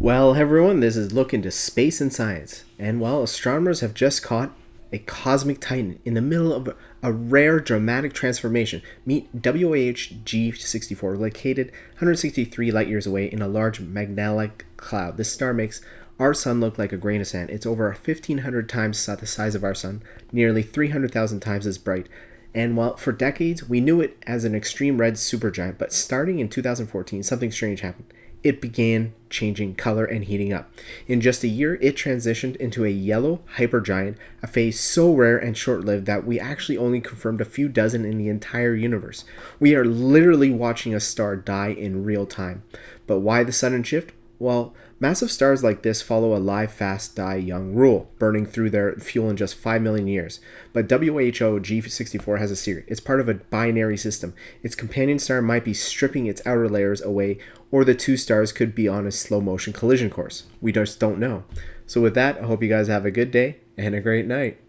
Well, everyone, this is Look into Space and Science. And while astronomers have just caught a cosmic titan in the middle of a rare dramatic transformation, meet WAH-G64, located 163 light years away in a large magnetic cloud. This star makes our sun look like a grain of sand. It's over 1,500 times the size of our sun, nearly 300,000 times as bright. And while for decades we knew it as an extreme red supergiant, but starting in 2014, something strange happened. It began changing color and heating up. In just a year, it transitioned into a yellow hypergiant, a phase so rare and short-lived that we actually only confirmed a few dozen in the entire universe. We are literally watching a star die in real time. But why the sudden shift? Well, massive stars like this follow a live fast die young rule, burning through their fuel in just 5 million years. But WHO G64 has a secret. It's part of a binary system. Its companion star might be stripping its outer layers away, or the two stars could be on a slow motion collision course. We just don't know. So with that, I hope you guys have a good day and a great night.